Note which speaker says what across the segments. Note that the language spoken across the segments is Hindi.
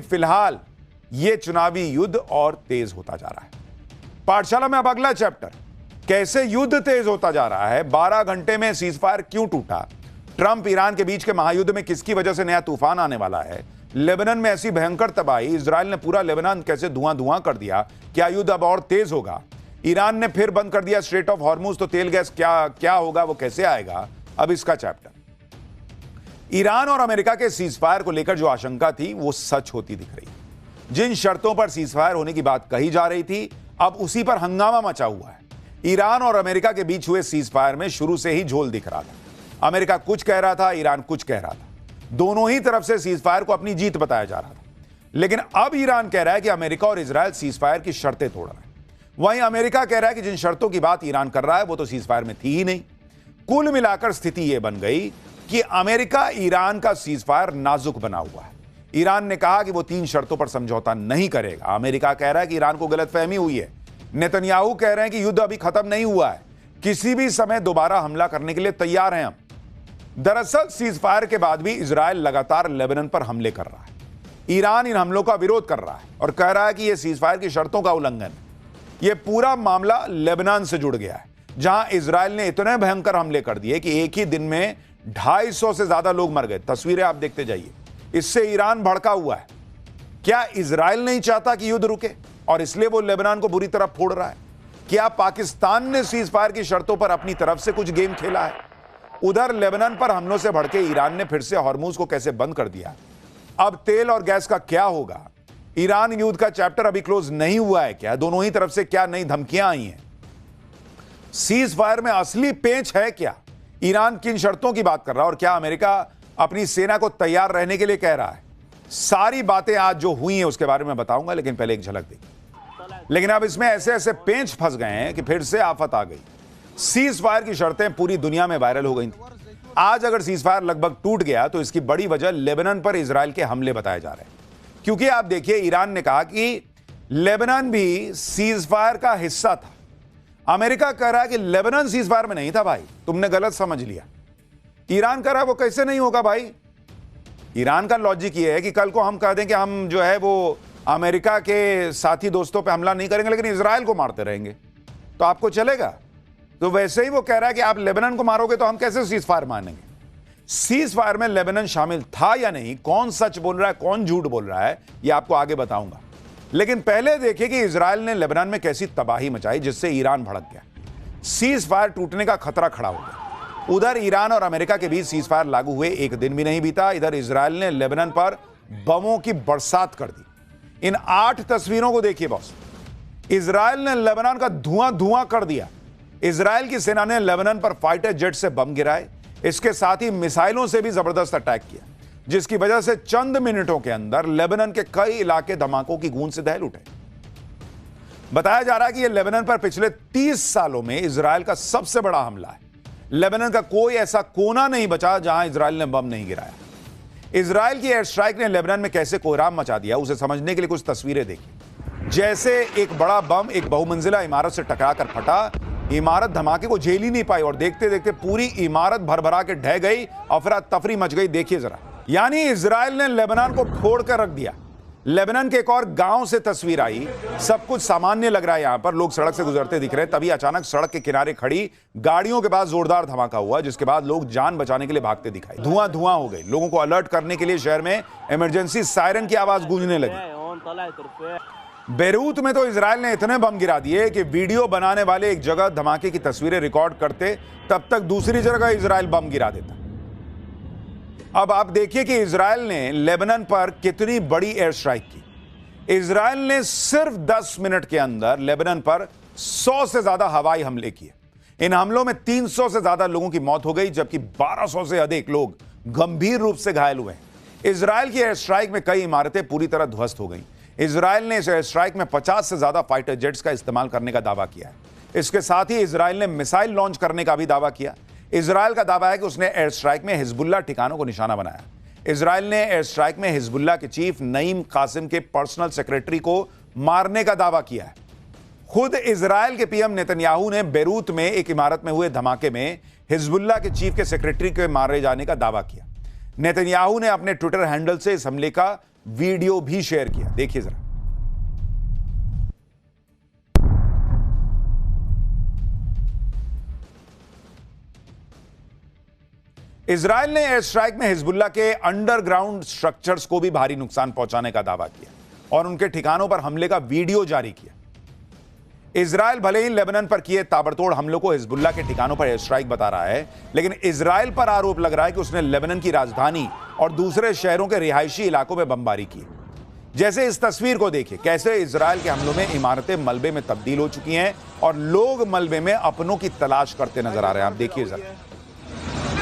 Speaker 1: फिलहाल यह चुनावी युद्ध और तेज होता जा रहा है। पाठशाला में अब अगला चैप्टर, कैसे युद्ध तेज होता जा रहा है, 12 घंटे में सीजफायर क्यों टूटा, ट्रंप ईरान के बीच के महायुद्ध में किसकी वजह से नया तूफान आने वाला है, लेबनान में ऐसी भयंकर तबाही, इजराइल ने पूरा लेबनान कैसे धुआं धुआं कर दिया, क्या युद्ध अब और तेज होगा, ईरान ने फिर बंद कर दिया स्ट्रेट ऑफ हॉर्मुज, तो तेल गैस क्या होगा, वो कैसे आएगा, अब इसका चैप्टर। ईरान और अमेरिका के सीजफायर को लेकर जो आशंका थी वो सच होती दिख रही है। जिन शर्तों पर सीजफायर होने की बात कही जा रही थी, अब उसी पर हंगामा मचा हुआ है। ईरान और अमेरिका के बीच हुए सीजफायर में शुरू से ही झोल दिख रहा था। अमेरिका कुछ कह रहा था, ईरान कुछ कह रहा था। दोनों ही तरफ से सीजफायर को अपनी जीत बताया जा रहा था। लेकिन अब ईरान कह रहा है कि अमेरिका और इजरायल सीजफायर की शर्तें तोड़ रहे हैं। वहीं अमेरिका कह रहा है कि जिन शर्तों की बात ईरान कर रहा है वो तो सीजफायर में थी ही नहीं। कुल मिलाकर स्थिति यह बन गई कि अमेरिका ईरान का सीजफायर नाजुक बना हुआ है। ईरान ने कहा कि वो 3 शर्तों पर समझौता नहीं करेगा। अमेरिका कह रहा है कि ईरान को गलतफहमी हुई है। नेतन्याहू कह रहे हैं कि युद्ध अभी खत्म नहीं हुआ है, किसी भी समय दोबारा हमला करने के लिए तैयार हैं हम। दरअसल सीजफायर के बाद भी इजरायल लगातार लेबनान पर हमले कर रहा है। ईरान इन हमलों का विरोध कर रहा है और कह रहा है कि यह सीजफायर की शर्तों का उल्लंघन है। यह पूरा मामला लेबनान से जुड़ गया है, जहां इजरायल ने इतने भयंकर हमले कर दिए कि एक ही दिन में 250 से ज्यादा लोग मर गए। तस्वीरें आप देखते जाइए। इससे ईरान भड़का हुआ है। क्या इजरायल नहीं चाहता कि युद्ध रुके और इसलिए वो लेबनान को बुरी तरह फोड़ रहा है? क्या पाकिस्तान ने सीजफायर की शर्तों पर अपनी तरफ से कुछ गेम खेला है? उधर लेबनान पर हमलों से भड़के ईरान ने फिर से हॉर्मुज को कैसे बंद कर दिया? अब तेल और गैस का क्या होगा? ईरान युद्ध का चैप्टर अभी क्लोज नहीं हुआ है क्या? दोनों ही तरफ से क्या नई धमकियां आई हैं? सीजफायर में असली पेंच है क्या? ईरान किन शर्तों की बात कर रहा है और क्या अमेरिका अपनी सेना को तैयार रहने के लिए कह रहा है? सारी बातें आज जो हुई हैं उसके बारे में बताऊंगा, लेकिन पहले एक झलक देखिए। लेकिन अब इसमें ऐसे ऐसे पेंच फंस गए हैं कि फिर से आफत आ गई। सीजफायर की शर्तें पूरी दुनिया में वायरल हो गई थी। आज अगर सीजफायर लगभग टूट गया तो इसकी बड़ी वजह लेबनान पर इजरायल के हमले बताए जा रहे हैं। क्योंकि आप देखिए, ईरान ने कहा कि लेबनान भी सीजफायर का हिस्सा था। अमेरिका कह रहा है कि लेबनान सीजफायर में नहीं था भाई, तुमने गलत समझ लिया। ईरान कह रहा है वो कैसे नहीं होगा भाई। ईरान का लॉजिक ये है कि कल को हम कह दें कि हम जो है वो अमेरिका के साथी दोस्तों पे हमला नहीं करेंगे लेकिन इजरायल को मारते रहेंगे, तो आपको चलेगा? तो वैसे ही वो कह रहा है कि आप लेबनान को मारोगे तो हम कैसे सीजफायर मानेंगे। सीजफायर में लेबनान शामिल था या नहीं, कौन सच बोल रहा है कौन झूठ बोल रहा है, ये आपको आगे बताऊंगा। लेकिन पहले देखिए कि इजरायल ने लेबनान में कैसी तबाही मचाई जिससे ईरान भड़क गया। सीजफायर टूटने का खतरा खड़ा हो गया। उधर ईरान और अमेरिका के बीच सीजफायर लागू हुए एक दिन भी नहीं बीता, इधर इजरायल ने लेबनान पर बमों की बरसात कर दी। इन 8 तस्वीरों को देखिए बॉस। इजरायल ने लेबनान का धुआं धुआं कर दिया। इजरायल की सेना ने लेबनान पर फाइटर जेट से बम गिराए, इसके साथ ही मिसाइलों से भी जबरदस्त अटैक किया, जिसकी वजह से चंद मिनटों के अंदर लेबनान के कई इलाके धमाकों की गूंज से दहल उठे। बताया जा रहा है कि यह लेबनान पर पिछले 30 सालों में इजरायल का सबसे बड़ा हमला है। लेबनान का कोई ऐसा कोना नहीं बचा जहां इजरायल ने बम नहीं गिराया। इजरायल की एयर स्ट्राइक ने लेबनान में कैसे कोहराम मचा दिया, उसे समझने के लिए कुछ तस्वीरें देखिए। जैसे एक बड़ा बम एक बहुमंजिला इमारत से टकराकर फटा, इमारत धमाके को झेल ही नहीं पाई और देखते देखते पूरी इमारत भरभरा के ढह गई, अफरा तफरी मच गई। देखिए जरा, यानी इजरायल ने लेबनान को फोड़ कर रख दिया। लेबनान के एक और गांव से तस्वीर आई। सब कुछ सामान्य लग रहा है, यहां पर लोग सड़क से गुजरते दिख रहे हैं। तभी अचानक सड़क के किनारे खड़ी गाड़ियों के पास जोरदार धमाका हुआ, जिसके बाद लोग जान बचाने के लिए भागते दिखाई। धुआं धुआं हो गए। लोगों को अलर्ट करने के लिए शहर में इमरजेंसी सायरन की आवाज गूंजने लगी। बेरूत में तो इजरायल ने इतने बम गिरा दिए कि वीडियो बनाने वाले एक जगह धमाके की तस्वीरें रिकॉर्ड करते, तब तक दूसरी जगह इजरायल बम गिरा देता। अब आप देखिए कि इजरायल ने लेबनान पर कितनी बड़ी एयर स्ट्राइक की। इजरायल ने सिर्फ 10 मिनट के अंदर लेबनान पर 100 से ज्यादा हवाई हमले किए। इन हमलों में 300 से ज्यादा लोगों की मौत हो गई, जबकि 1200 से अधिक लोग गंभीर रूप से घायल हुए। इजरायल की एयर स्ट्राइक में कई इमारतें पूरी तरह ध्वस्त हो गई। इजरायल ने इस एयर स्ट्राइक में 50 से ज्यादा फाइटर जेट्स का इस्तेमाल करने का दावा किया है। इसके साथ ही इजरायल ने मिसाइल लॉन्च करने का भी दावा किया। इजरायल का दावा है कि उसने एयर स्ट्राइक में हिजबुल्लाह ठिकानों को निशाना बनाया। इजरायल ने एयर स्ट्राइक में हिजबुल्लाह के चीफ नईम कासिम के पर्सनल सेक्रेटरी को मारने का दावा किया है। खुद इजरायल के पीएम नेतन्याहू ने बेरूत में एक इमारत में हुए धमाके में हिजबुल्लाह के चीफ के सेक्रेटरी के मारे जाने का दावा किया। नेतन्याहू ने अपने ट्विटर हैंडल से इस हमले का वीडियो भी शेयर किया। देखिए जरा। इजराइल ने एयर स्ट्राइक में हिजबुल्लाह के अंडरग्राउंड स्ट्रक्चर्स को भी भारी नुकसान पहुंचाने का दावा किया और उनके ठिकानों पर हमले का वीडियो जारी किया। इजराइल भले ही लेबनान पर किए ताबड़तोड़ हमलों को हिजबुल्लाह के ठिकानों पर एयर स्ट्राइक बता रहा है, लेकिन इजराइल पर आरोप लग रहा है कि उसने लेबनान की राजधानी और दूसरे शहरों के रिहायशी इलाकों में बमबारी की। जैसे इस तस्वीर को देखिए, कैसे इजराइल के हमलों में इमारतें मलबे में तब्दील हो चुकी हैं और लोग मलबे में अपनों की तलाश करते नजर आ रहे हैं। आप देखिए जरा।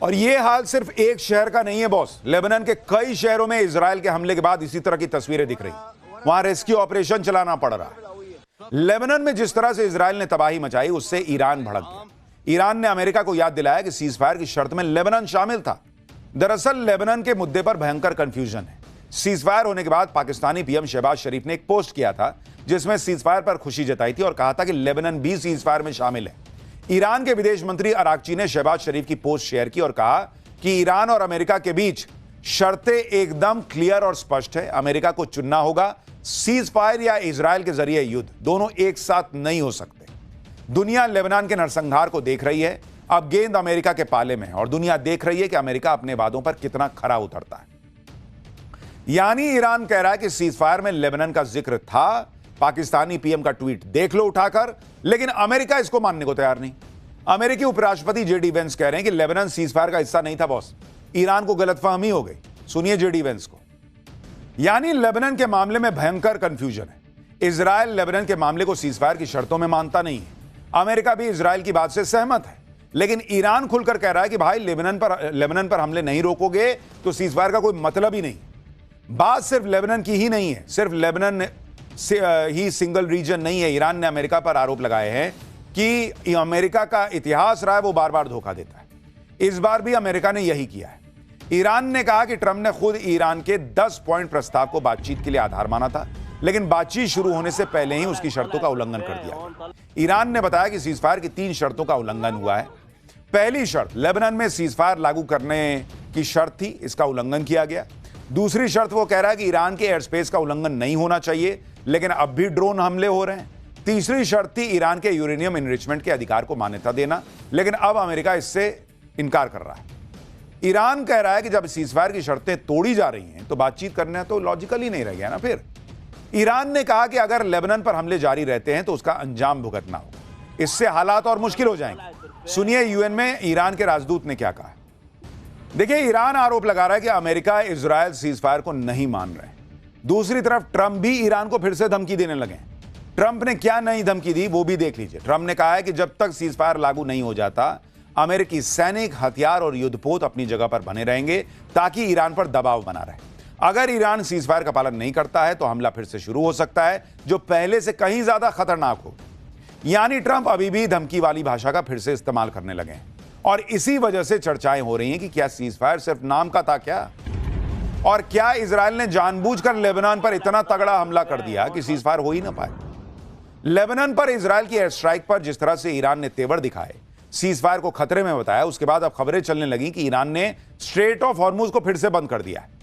Speaker 1: और ये हाल सिर्फ एक शहर का नहीं है बॉस, लेबनान के कई शहरों में इजराइल के हमले के बाद इसी तरह की तस्वीरें दिख रही। वहां रेस्क्यू ऑपरेशन चलाना पड़ रहा है। लेबनान में जिस तरह से इजराइल ने तबाही मचाई, उससे ईरान भड़क गया। ईरान ने अमेरिका को याद दिलाया कि सीज फायर की शर्त में लेबनान शामिल था। दरअसल लेबनान के मुद्दे पर भयंकर कंफ्यूजन है। सीज फायर होने के बाद पाकिस्तानी पीएम शहबाज शरीफ ने एक पोस्ट किया था जिसमें सीज फायर पर खुशी जताई थी और कहा था कि लेबनान भी सीज फायर में शामिल है। ईरान के विदेश मंत्री अरागची ने शहबाज शरीफ की पोस्ट शेयर की और कहा कि ईरान और अमेरिका के बीच शर्तें एकदम क्लियर और स्पष्ट है। अमेरिका को चुनना होगा, सीज फायर या इजराइल के जरिए युद्ध, दोनों एक साथ नहीं हो सकते। दुनिया लेबनान के नरसंहार को देख रही है। अब गेंद अमेरिका के पाले में है और दुनिया देख रही है कि अमेरिका अपने वादों पर कितना खरा उतरता है। यानी ईरान कह रहा है कि सीज फायर में लेबनान का जिक्र था, पाकिस्तानी पीएम का ट्वीट देख लो उठाकर, लेकिन अमेरिका इसको मानने को तैयार नहीं। अमेरिकी उपराष्ट्रपति जेडी वेंस कह रहे हैं कि लेबनान सीज फायर का हिस्सा नहीं था बॉस, ईरान को गलतफहमी हो गई। सुनिए जेडी वेंस को। यानी लेबनान के मामले में भयंकर कंफ्यूजन है। इजराइल लेबनान के मामले को सीज फायर की शर्तों में मानता नहीं है। अमेरिका भी इजराइल की बात से सहमत है, लेकिन ईरान खुलकर कह रहा है कि भाई लेबनान पर हमले नहीं रोकोगे तो सीज फायर का कोई मतलब ही नहीं। बात सिर्फ लेबनान की ही नहीं है, सिर्फ लेबनान ही सिंगल रीजन नहीं है। ईरान ने अमेरिका पर आरोप लगाए हैं कि अमेरिका का इतिहास रहा है वो बार बार धोखा देता है। इस बार भी अमेरिका ने यही किया है। ईरान ने कहा कि ट्रंप ने खुद ईरान के 10 पॉइंट प्रस्ताव को बातचीत के लिए आधार माना था, लेकिन बातचीत शुरू होने से पहले ही उसकी शर्तों का उल्लंघन कर दिया। ईरान ने बताया कि सीज फायर की 3 शर्तों का उल्लंघन हुआ है। पहली शर्त, लेबनान में सीज फायर लागू करने की शर्त थी, इसका उल्लंघन किया गया। दूसरी शर्त, वो कह रहा है कि ईरान के एयर स्पेस का उल्लंघन नहीं होना चाहिए, लेकिन अब भी ड्रोन हमले हो रहे हैं। तीसरी शर्त थी ईरान के यूरेनियम एनरिचमेंट के अधिकार को मान्यता देना, लेकिन अब अमेरिका इससे इनकार कर रहा है। ईरान कह रहा है कि जब सीज फायर की शर्तें तोड़ी जा रही हैं तो बातचीत करना तो लॉजिकल ही नहीं रह गया ना। फिर ईरान ने कहा कि अगर लेबनान पर हमले जारी रहते हैं तो उसका अंजाम भुगतना होगा, इससे हालात और मुश्किल हो जाएंगे। सुनिए यूएन में ईरान के राजदूत ने क्या कहा। देखिए, ईरान आरोप लगा रहा है कि अमेरिका इजराइल सीज फायर को नहीं मान रहे। दूसरी तरफ ट्रंप भी ईरान को फिर से धमकी देने लगे। ट्रंप ने क्या नई धमकी दी वो भी देख लीजिए। ट्रंप ने कहा है कि जब तक सीज फायर लागू नहीं हो जाता, अमेरिकी सैनिक, हथियार और युद्धपोत अपनी जगह पर बने रहेंगे ताकि ईरान पर दबाव बना रहे। अगर ईरान सीज फायर का पालन नहीं करता है तो हमला फिर से शुरू हो सकता है, जो पहले से कहीं ज्यादा खतरनाक हो। यानी ट्रंप अभी भी धमकी वाली भाषा का फिर से इस्तेमाल करने लगे हैं और इसी वजह से चर्चाएं हो रही हैं कि क्या सीज फायर सिर्फ नाम का था क्या, और क्या इजराइल ने जानबूझकर लेबनान पर इतना तगड़ा हमला कर दिया कि सीज फायर हो ही ना पाए। लेबनान पर इजराइल की एयर स्ट्राइक पर जिस तरह से ईरान ने तेवर दिखाए, सीज फायर को खतरे में बताया, उसके बाद अब खबरें चलने लगी कि ईरान ने स्ट्रेट ऑफ हॉर्मुज को फिर से बंद कर दिया है।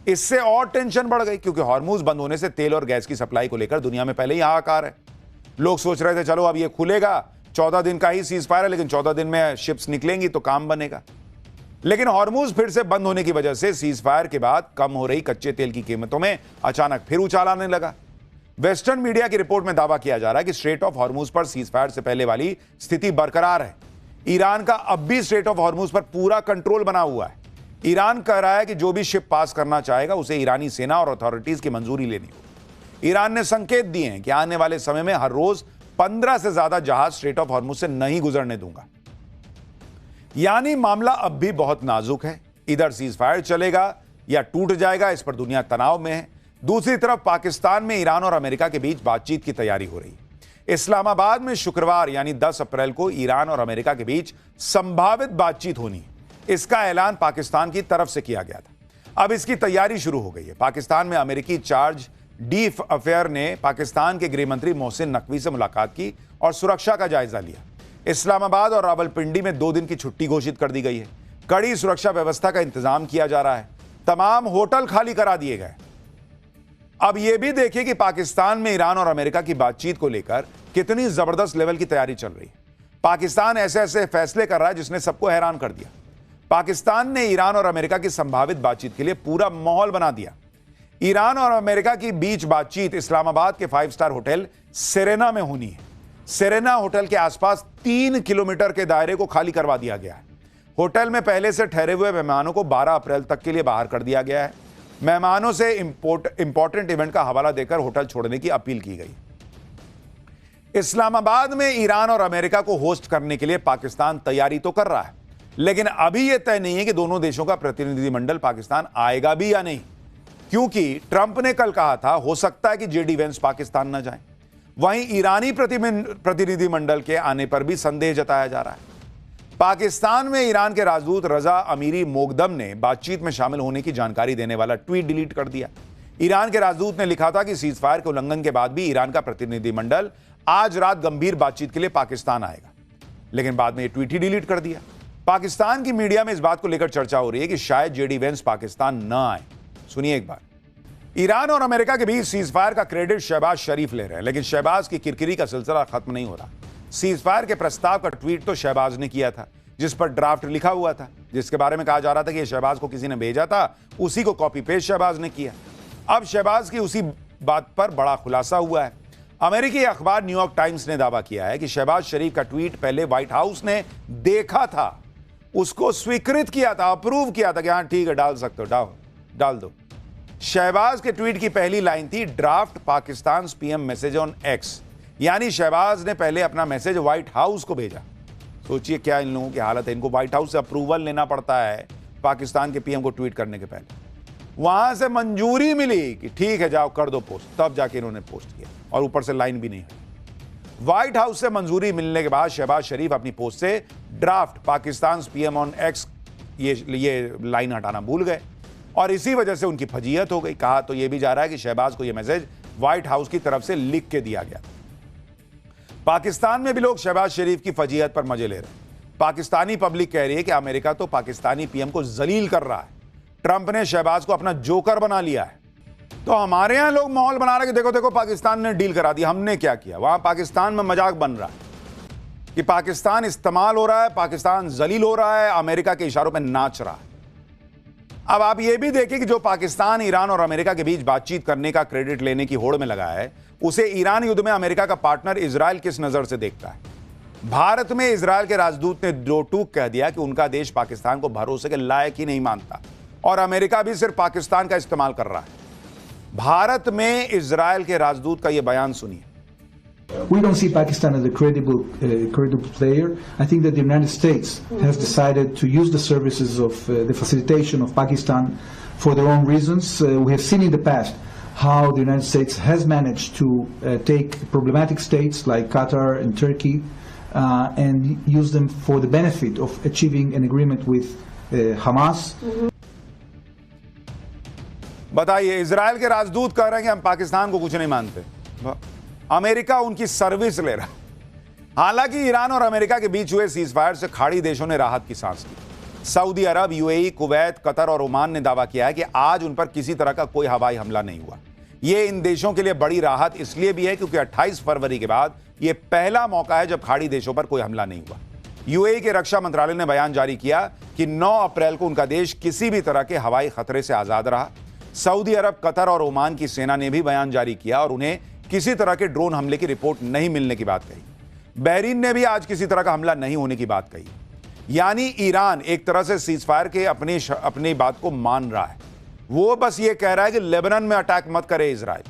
Speaker 1: इससे और टेंशन बढ़ गई, क्योंकि हॉर्मुज बंद होने से तेल और गैस की सप्लाई को लेकर दुनिया में पहले ही हाहाकार है। लोग सोच रहे थे चलो अब ये खुलेगा, 14 दिन का ही सीज फायर है, लेकिन 14 दिन में शिप्स निकलेंगी तो काम बनेगा। लेकिन हॉर्मुज फिर से बंद होने की वजह से सीज फायर के बाद कम हो रही कच्चे तेल की कीमतों में अचानक फिर उछाल आने लगा। वेस्टर्न मीडिया की रिपोर्ट में दावा किया जा रहा है कि स्ट्रेट ऑफ हॉर्मुज पर सीज फायर से पहले वाली स्थिति बरकरार है। ईरान का अब भी स्ट्रेट ऑफ हॉर्मुज पर पूरा कंट्रोल बना हुआ है। ईरान कह रहा है कि जो भी शिप पास करना चाहेगा उसे ईरानी सेना और अथॉरिटीज की मंजूरी लेनी होगी। ईरान ने संकेत दिए हैं कि आने वाले समय में हर रोज 15 से ज्यादा जहाज स्ट्रेट ऑफ हॉर्मुज से नहीं गुजरने दूंगा। यानी मामला अब भी बहुत नाजुक है। इधर सीज फायर चलेगा या टूट जाएगा, इस पर दुनिया तनाव में है। दूसरी तरफ पाकिस्तान में ईरान और अमेरिका के बीच बातचीत की तैयारी हो रही है। इस्लामाबाद में शुक्रवार यानी 10 अप्रैल को ईरान और अमेरिका के बीच संभावित बातचीत होनी है। इसका ऐलान पाकिस्तान की तरफ से किया गया था। अब इसकी तैयारी शुरू हो गई है। पाकिस्तान में अमेरिकी चार्ज डी अफेयर ने पाकिस्तान के गृह मंत्री मोहसिन नकवी से मुलाकात की और सुरक्षा का जायजा लिया। इस्लामाबाद और रावलपिंडी में 2 दिन की छुट्टी घोषित कर दी गई है। कड़ी सुरक्षा व्यवस्था का इंतजाम किया जा रहा है। तमाम होटल खाली करा दिए गए। अब यह भी देखिए कि पाकिस्तान में ईरान और अमेरिका की बातचीत को लेकर कितनी जबरदस्त लेवल की तैयारी चल रही है। पाकिस्तान ऐसे ऐसे फैसले कर रहा है जिसने सबको हैरान कर दिया। पाकिस्तान ने ईरान और अमेरिका की संभावित बातचीत के लिए पूरा माहौल बना दिया। ईरान और अमेरिका की बीच बातचीत इस्लामाबाद के 5 स्टार होटल सेरेना में होनी है। सेरेना होटल के आसपास 3 किलोमीटर के दायरे को खाली करवा दिया गया है। होटल में पहले से ठहरे हुए मेहमानों को 12 अप्रैल तक के लिए बाहर कर दिया गया है। मेहमानों से इंपॉर्टेंट इवेंट का हवाला देकर होटल छोड़ने की अपील की गई। इस्लामाबाद में ईरान और अमेरिका को होस्ट करने के लिए पाकिस्तान तैयारी तो कर रहा है, लेकिन अभी यह तय नहीं है कि दोनों देशों का प्रतिनिधिमंडल पाकिस्तान आएगा भी या नहीं, क्योंकि ट्रंप ने कल कहा था हो सकता है कि जेडी वेंस पाकिस्तान न जाए। वहीं ईरानी प्रतिनिधिमंडल के आने पर भी संदेह जताया जा रहा है। पाकिस्तान में ईरान के राजदूत रजा अमीरी मोगदम ने बातचीत में शामिल होने की जानकारी देने वाला ट्वीट डिलीट कर दिया। ईरान के राजदूत ने लिखा था कि सीजफायर के उल्लंघन के बाद भी ईरान का प्रतिनिधिमंडल आज रात गंभीर बातचीत के लिए पाकिस्तान आएगा, लेकिन बाद में यह ट्वीट ही डिलीट कर दिया। पाकिस्तान की मीडिया में इस बात को लेकर चर्चा हो रही है कि शायद जेडी वेंस पाकिस्तान न आए। सुनिए एक बार। ईरान और अमेरिका के बीच सीजफायर का क्रेडिट शहबाज शरीफ ले रहे हैं, लेकिन शहबाज की किरकिरी का सिलसिला खत्म नहीं हो रहा। सीजफायर के प्रस्ताव का ट्वीट तो शहबाज ने किया था, जिस पर ड्राफ्ट लिखा हुआ था, जिसके बारे में कहा जा रहा था कि यह शहबाज को किसी ने भेजा था, उसी को कॉपी पेस्ट शहबाज ने किया। अब शहबाज की उसी बात पर बड़ा खुलासा हुआ है। अमेरिकी अखबार न्यूयॉर्क टाइम्स ने दावा किया है कि शहबाज शरीफ का ट्वीट पहले व्हाइट हाउस ने देखा था, उसको स्वीकृत किया था, अप्रूव किया था कि हाँ ठीक है डाल सकते हो, डाल दो। शहबाज के ट्वीट की पहली लाइन थी draft Pakistan PM message on x, यानी शहबाज ने पहले अपना मैसेज व्हाइट हाउस को भेजा। सोचिए क्या इन लोगों की हालत है, इनको व्हाइट हाउस से अप्रूवल लेना पड़ता है पाकिस्तान के पीएम को ट्वीट करने के पहले। वहां से मंजूरी मिली कि ठीक है जाओ कर दो पोस्ट, तब जाके इन्होंने पोस्ट किया, और ऊपर से लाइन भी नहीं है। व्हाइट हाउस से मंजूरी मिलने के बाद शहबाज शरीफ अपनी पोस्ट से draft Pakistan PM on x ये लाइन हटाना भूल गए, और इसी वजह से उनकी फजीहत हो गई। कहा तो यह भी जा रहा है कि शहबाज को यह मैसेज व्हाइट हाउस की तरफ से लिख के दिया गया। पाकिस्तान में भी लोग शहबाज शरीफ की फजीहत पर मजे ले रहे हैं। पाकिस्तानी पब्लिक कह रही है कि अमेरिका तो पाकिस्तानी पीएम को जलील कर रहा है, ट्रंप ने शहबाज को अपना जोकर बना लिया है। तो हमारे यहां लोग माहौल बना रहे हैं कि देखो देखो पाकिस्तान ने डील करा दी, हमने क्या किया। वहां पाकिस्तान में मजाक बन रहा है कि पाकिस्तान इस्तेमाल हो रहा है, पाकिस्तान जलील हो रहा है, अमेरिका के इशारों पर नाच रहा है। अब आप ये भी देखिए कि जो पाकिस्तान ईरान और अमेरिका के बीच बातचीत करने का क्रेडिट लेने की होड़ में लगा है, उसे ईरान युद्ध में अमेरिका का पार्टनर इजराइल किस नजर से देखता है। भारत में इजराइल के राजदूत ने दो टूक कह दिया कि उनका देश पाकिस्तान को भरोसे के लायक ही नहीं मानता, और अमेरिका भी सिर्फ पाकिस्तान का इस्तेमाल कर रहा है। भारत में इजराइल के राजदूत का यह बयान सुनिए।
Speaker 2: We don't see Pakistan as a credible player. I think that the United States has decided to use the services of the facilitation of Pakistan for their own reasons. We have seen in the past how the United States has managed to take problematic states like Qatar and Turkey and use them for the benefit of achieving an agreement with Hamas.
Speaker 1: बताइए, इजराइल के राजदूत कह रहे हैं कि हम पाकिस्तान को कुछ नहीं मानते, अमेरिका उनकी सर्विस ले रहा है। हालांकि ईरान और अमेरिका के बीच हुए सीजफायर से खाड़ी देशों ने राहत की सांस ली। सऊदी अरब, यूएई, कुवैत, कतर और ओमान ने दावा किया है कि आज उन पर किसी तरह का कोई हवाई हमला नहीं हुआ। यह इन देशों के लिए बड़ी राहत इसलिए भी है क्योंकि 28 फरवरी के बाद यह पहला मौका है जब खाड़ी देशों पर कोई हमला नहीं हुआ। यूएई के रक्षा मंत्रालय ने बयान जारी किया कि 9 अप्रैल को उनका देश किसी भी तरह के हवाई खतरे से आजाद रहा। सऊदी अरब, कतर और ओमान की सेना ने भी बयान जारी किया और उन्हें किसी तरह के ड्रोन हमले की रिपोर्ट नहीं मिलने की बात कही। बहरीन ने भी आज किसी तरह का हमला नहीं होने की बात कही। यानी ईरान एक तरह से सीजफायर के अपनी बात को मान रहा है। वो बस ये कह रहा है कि लेबनान में अटैक मत करे इजराइल,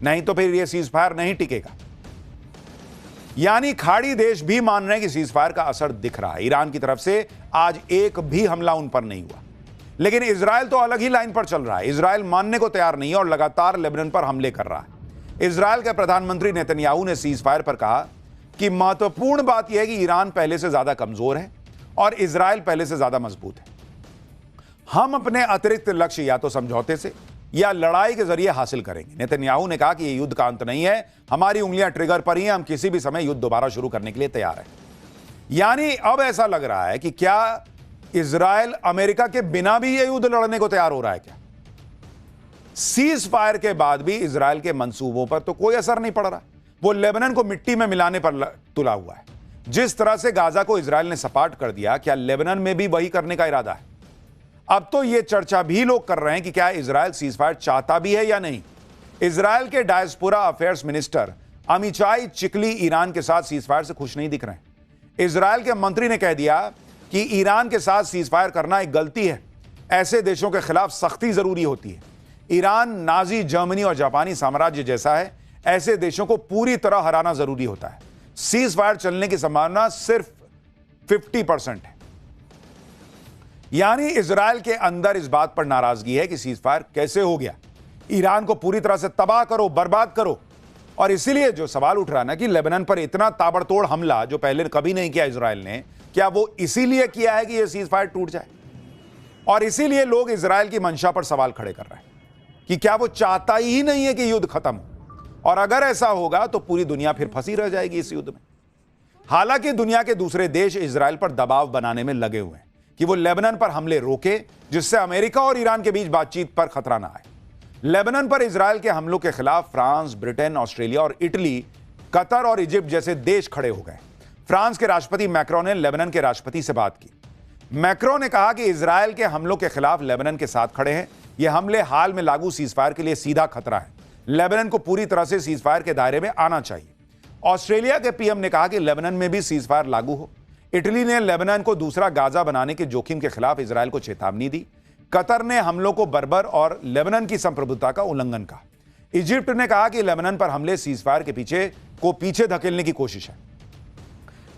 Speaker 1: नहीं तो फिर ये सीजफायर नहीं टिकेगा। यानी खाड़ी देश भी मान रहे हैं कि सीजफायर का असर दिख रहा है। ईरान की तरफ से आज एक भी हमला उन पर नहीं हुआ, लेकिन इजराइल तो अलग ही लाइन पर चल रहा है। इजराइल मानने को तैयार नहीं है और लगातार लेबनान पर हमले कर रहा है। इजराइल के प्रधानमंत्री नेतन्याहू ने सीजफायर पर कहा कि महत्वपूर्ण बात यह है कि ईरान पहले से ज्यादा कमजोर है और इजराइल पहले से ज्यादा मजबूत है। हम अपने अतिरिक्त लक्ष्य या तो समझौते से या लड़ाई के जरिए हासिल करेंगे। नेतन्याहू ने कहा कि यह युद्ध का अंत नहीं है, हमारी उंगलियां ट्रिगर पर ही हैं, हम किसी भी समय युद्ध दोबारा शुरू करने के लिए तैयार हैं। यानी अब ऐसा लग रहा है कि क्या इजराइल अमेरिका के बिना भी यह युद्ध लड़ने को तैयार हो रहा है क्या? सीज फायर के बाद भी इजराइल के मंसूबों पर तो कोई असर नहीं पड़ रहा। वो लेबनान को मिट्टी में मिलाने पर तुला हुआ है। जिस तरह से गाजा को इजराइल ने सपाट कर दिया, क्या लेबनान में भी वही करने का इरादा है? अब तो यह चर्चा भी लोग कर रहे हैं कि क्या इजराइल सीज फायर चाहता भी है या नहीं। इजराइल के diaspora affairs minister Amichai Chikli Iran के साथ सीज फायर से खुश नहीं दिख रहे हैं। इजराइल के मंत्री ने कह दिया कि ईरान के साथ सीज फायर करना एक गलती है, ऐसे देशों के खिलाफ सख्ती जरूरी होती है। ईरान नाजी जर्मनी और जापानी साम्राज्य जैसा है, ऐसे देशों को पूरी तरह हराना जरूरी होता है। सीज फायर चलने की संभावना सिर्फ 50% है। यानी इजराइल के अंदर इस बात पर नाराजगी है कि सीज फायर कैसे हो गया, ईरान को पूरी तरह से तबाह करो, बर्बाद करो। और इसीलिए जो सवाल उठ रहा ना कि लेबनान पर इतना ताबड़तोड़ हमला जो पहले कभी नहीं किया इजराइल ने, क्या वो इसीलिए किया है कि यह सीज फायर टूट जाए? और इसीलिए लोग इजराइल की मंशा पर सवाल खड़े कर रहे हैं कि क्या वो चाहता ही नहीं है कि युद्ध खत्म हो, और अगर ऐसा होगा तो पूरी दुनिया फिर फंसी रह जाएगी इस युद्ध में। हालांकि दुनिया के दूसरे देश इजराइल पर दबाव बनाने में लगे हुए हैं कि वो लेबनान पर हमले रोके, जिससे अमेरिका और ईरान के बीच बातचीत पर खतरा ना आए। लेबनान पर इजराइल के हमलों के खिलाफ फ्रांस, ब्रिटेन, ऑस्ट्रेलिया और इटली, कतर और इजिप्ट जैसे देश खड़े हो गए। फ्रांस के राष्ट्रपति मैक्रोन ने लेबनान के राष्ट्रपति से बात की। मैक्रोन ने कहा कि इजराइल के हमलों के खिलाफ लेबनान के साथ खड़े हैं। यह हमले हाल में लागू सीजफायर के लिए सीधा खतरा है। लेबनान को पूरी तरह से सीजफायर के दायरे में आना चाहिए। ऑस्ट्रेलिया के पीएम ने कहा कि लेबनान में भी सीजफायर लागू हो। इटली ने लेबनान को दूसरा गाजा बनाने के जोखिम के खिलाफ इजराइल को चेतावनी दी। कतर ने हमलों को बर्बर और लेबनान की संप्रभुता का उल्लंघन कहा। इजिप्ट ने कहा कि लेबनान पर हमले सीजफायर के पीछे धकेलने की कोशिश है।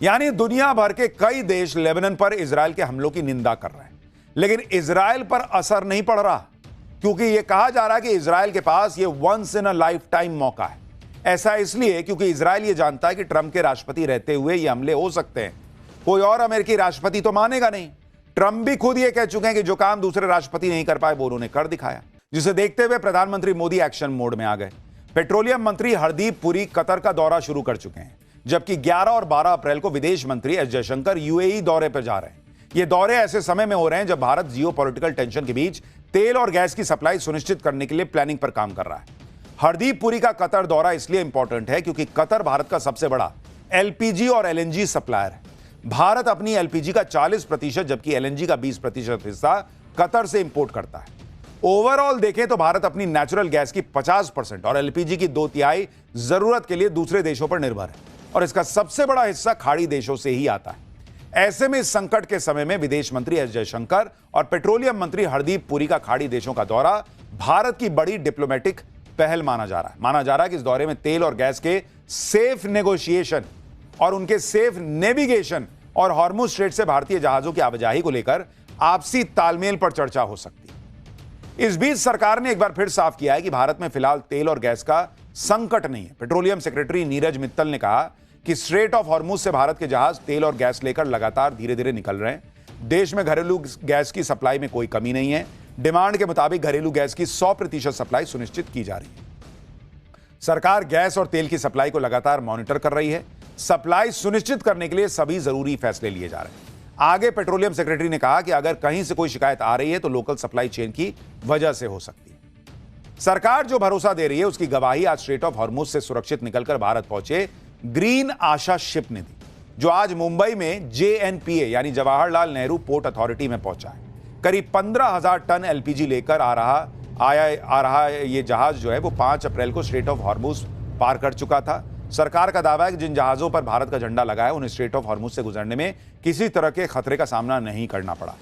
Speaker 1: यानी दुनिया भर के कई देश लेबनान पर इजराइल के हमलों की निंदा कर रहे हैं, लेकिन इजराइल पर असर नहीं पड़ रहा, क्योंकि यह कहा जा रहा है कि इजराइल के पास यह once in a lifetime मौका है। ऐसा इसलिए क्योंकि इजराइल यह जानता है कि ट्रंप के राष्ट्रपति रहते हुए यह हमले हो सकते हैं। कोई और अमेरिकी राष्ट्रपति तो मानेगा नहीं। ट्रंप भी खुद ये कह चुके हैं कि जो काम दूसरे राष्ट्रपति नहीं कर पाए वो उन्होंने कर दिखाया, जिसे देखते हुए प्रधानमंत्री मोदी एक्शन मोड में आ गए। पेट्रोलियम मंत्री हरदीप पुरी कतर का दौरा शुरू कर चुके हैं, जबकि 11 और 12 अप्रैल को विदेश मंत्री एस जयशंकर यूएई दौरे पर जा रहे हैं। ये दौरे ऐसे समय में हो रहे हैं जब भारत जियोपॉलिटिकल टेंशन के बीच तेल और गैस की सप्लाई सुनिश्चित करने के लिए प्लानिंग पर काम कर रहा है। हरदीप पुरी का कतर दौरा इसलिए इंपॉर्टेंट है क्योंकि कतर भारत का सबसे बड़ा एलपीजी और एलएनजी सप्लायर है। भारत अपनी एलपीजी का 40% जबकि एलएनजी का 20% हिस्सा कतर से इंपोर्ट करता है। ओवरऑल देखें तो भारत अपनी नेचुरल गैस की 50% और एलपीजी की 2/3 जरूरत के लिए दूसरे देशों पर निर्भर है, और इसका सबसे बड़ा हिस्सा खाड़ी देशों से ही आता है। ऐसे में इस संकट के समय में विदेश मंत्री एस जयशंकर और पेट्रोलियम मंत्री हरदीप पुरी का खाड़ी देशों का दौरा भारत की बड़ी डिप्लोमेटिक पहल माना जा रहा है। माना जा रहा है कि इस दौरे में तेल और गैस के सेफ नेगोशिएशन और उनके सेफ नेविगेशन और हॉर्मुज स्ट्रेट से भारतीय जहाजों की आवाजाही को लेकर आपसी तालमेल पर चर्चा हो सकती है। इस बीच सरकार ने एक बार फिर साफ किया है कि भारत में फिलहाल तेल और गैस का संकट नहीं है। पेट्रोलियम सेक्रेटरी नीरज मित्तल ने कहा कि स्ट्रेट ऑफ हॉर्मुज से भारत के जहाज तेल और गैस लेकर लगातार धीरे धीरे निकल रहे हैं। देश में घरेलू गैस की सप्लाई में कोई कमी नहीं है। डिमांड के मुताबिक घरेलू गैस की 100% सप्लाई सुनिश्चित की जा रही है। सरकार गैस और तेल की सप्लाई को लगातार मॉनिटर कर रही है। सप्लाई सुनिश्चित करने के लिए सभी जरूरी फैसले लिए जा रहे हैं। आगे पेट्रोलियम सेक्रेटरी ने कहा कि अगर कहीं से कोई शिकायत आ रही है तो लोकल सप्लाई चेन की वजह से हो सकती है। सरकार जो भरोसा दे रही है उसकी गवाही आज स्ट्रेट ऑफ हॉर्मुज से सुरक्षित निकलकर भारत पहुंचे ग्रीन आशा शिप ने दी, जो आज मुंबई में JNPA यानी जवाहरलाल नेहरू पोर्ट अथॉरिटी में पहुंचा है। करीब 15,000 टन एलपीजी लेकर आ रहा ये जहाज जो है वो 5 अप्रैल को स्ट्रेट ऑफ हॉर्मुज पार कर चुका था। सरकार का दावा है कि जिन जहाजों पर भारत का झंडा लगा है उन्हें स्ट्रेट ऑफ हॉर्मुज से गुजरने में किसी तरह के खतरे का सामना नहीं करना पड़ा,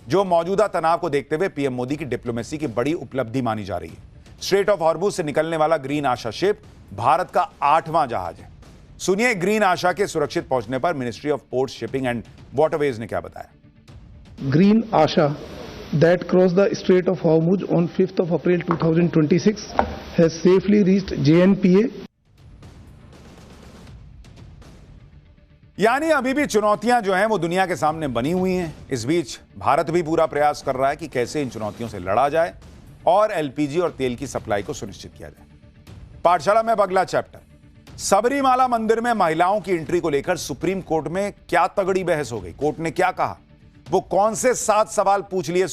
Speaker 1: जो मौजूदा तनाव को देखते हुए पीएम मोदी की डिप्लोमेसी की बड़ी उपलब्धि मानी जा रही है। स्ट्रेट ऑफ हॉर्मुज से निकलने वाला ग्रीन आशा शिप भारत का 8वां जहाज है। सुनिए ग्रीन आशा के सुरक्षित पहुंचने पर ministry of port, shipping and waterways ने क्या बताया।
Speaker 3: Green Asha that crossed the Strait of Hormuz on 5th of April 2026 has safely reached JNPA.
Speaker 1: यानी अभी भी चुनौतियां जो हैं वो दुनिया के सामने बनी हुई हैं। इस बीच भारत भी पूरा प्रयास कर रहा है कि कैसे इन चुनौतियों से लड़ा जाए। और एलपीजी और तेल की सप्लाई को सुनिश्चित किया जाए। पाठशाला में अब अगला चैप्टर, सबरीमाला मंदिर में महिलाओं की एंट्री को लेकर सुप्रीम कोर्ट में क्या तगड़ी बहस हो गई। कोर्ट ने क्या कहा, वो कौन से 7 सवाल पूछ लिए